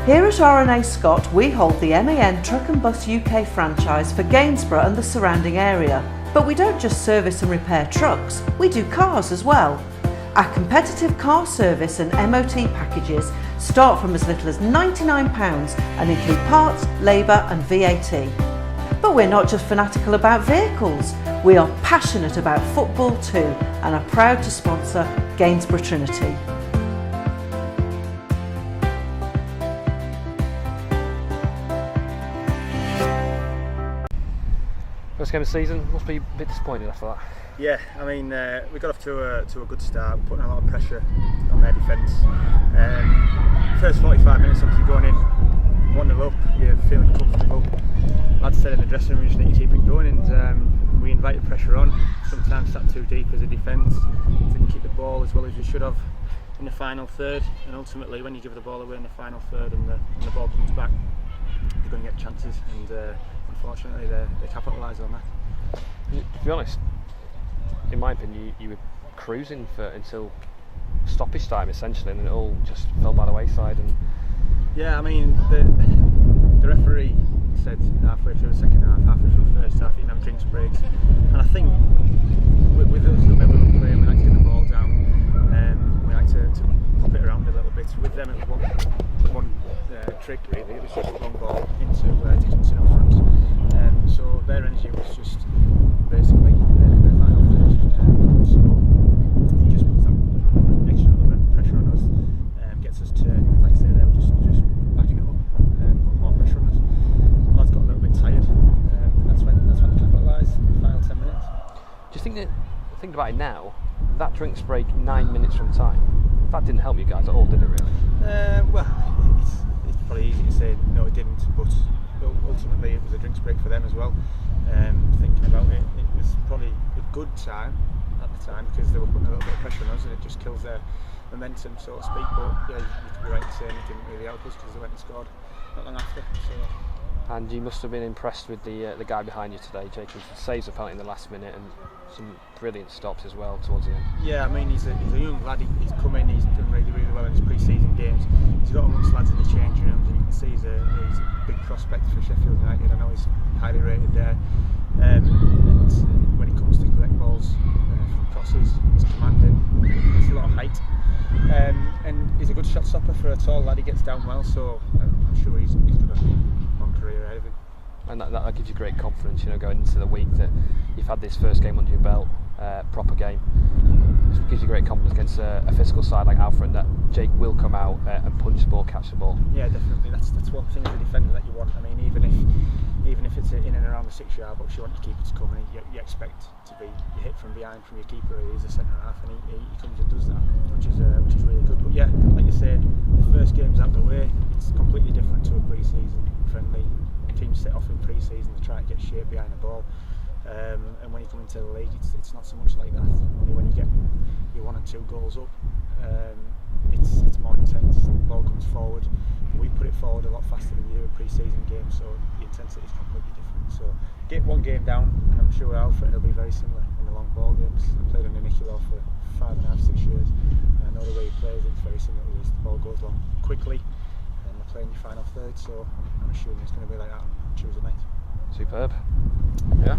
Here at R&A Scott, we hold the MAN Truck and Bus UK franchise for Gainsborough and the surrounding area. But we don't just service and repair trucks, we do cars as well. Our competitive car service and MOT packages start from as little as £99 and include parts, labour and VAT. But we're not just fanatical about vehicles, we are passionate about football too and are proud to sponsor Gainsborough Trinity. First game of the season, must be a bit disappointed after that. Yeah, I mean, we got off to a good start, putting a lot of pressure on their defence. First 45 minutes, obviously going in 1-0 up, you're feeling comfortable. Lads said in the dressing room, you just need to keep it going, and we invited pressure on. Sometimes sat too deep as a defence, didn't keep the ball as well as you should have in the final third, and ultimately when you give the ball away in the final third and the ball comes back, you're going to get chances, and unfortunately they capitalise on that. To be honest, in my opinion, you were cruising until stoppage time essentially, and it all just fell by the wayside. And yeah, I mean the referee said halfway through the second half, halfway through the first half, you can have drinks breaks, and I think with us, the way we were playing, we like to get the ball down, we like to pop it around a little bit. With them, it was one trick really. It was just a long ball into Dickinson up front. So their energy was just basically the final third. So it just puts that extra little bit of pressure on us, gets us to, like I say, they were just backing it up, put more pressure on us. Lads got a little bit tired. That's when they capitalised in the final 10 minutes. do you think about it now, that drinks break 9 minutes from time, that didn't help you guys at all, did it really? Well, it's probably easy to say no it didn't, but ultimately it was a drinks break for them as well. Thinking about it, it was probably a good time at the time because they were putting a little bit of pressure on us, and it just kills their momentum, so to speak. But yeah, you could be right in saying it didn't really help us because they went and scored not long after. So. And you must have been impressed with the guy behind you today, Jacob. Saves a penalty in the last minute and some brilliant stops as well towards the end. Yeah, I mean he's a young lad. He's come in. He's done really well in his pre-season games. He's got amongst lads in the changing rooms, and you can see he's a big prospect for Sheffield United. I know he's highly rated there. And when he comes to collect balls from crosses, he's commanding. There's a lot of height, and he's a good shot stopper for a tall lad. He gets down well, so I'm sure he's got a long career ahead of him. And that gives you great confidence, going into the week that you've had this first game under your belt, proper game. It gives you great confidence against a physical side like Alfreton that Jake will come out and punch the ball, catch the ball. Yeah, definitely. That's one thing as a defender that you want. I mean, even if it's in and around the 6-yard box, you want your keeper to come, and you expect to be hit from behind from your keeper. He's a centre half, and he comes and does that, which is really good. But yeah, like you say, the first game's out the way. It's completely different to a pre-season friendly. Teams set off in pre-season to try and get shape behind the ball, and when you come into the league, it's not so much like that. Only when you get your 1 and 2 goals up, it's more intense. The ball comes forward. We put it forward a lot faster than you do in pre-season games, so the intensity is completely different. So get one game down, and I'm sure Alfreton will be very similar in the long ball games. I played under Nicky for 5.5, 6 years, and I know the way he plays. It's very similar. The ball goes long quickly. Playing your final third, so I'm assuming it's going to be like that on Tuesday night. Superb. Yeah.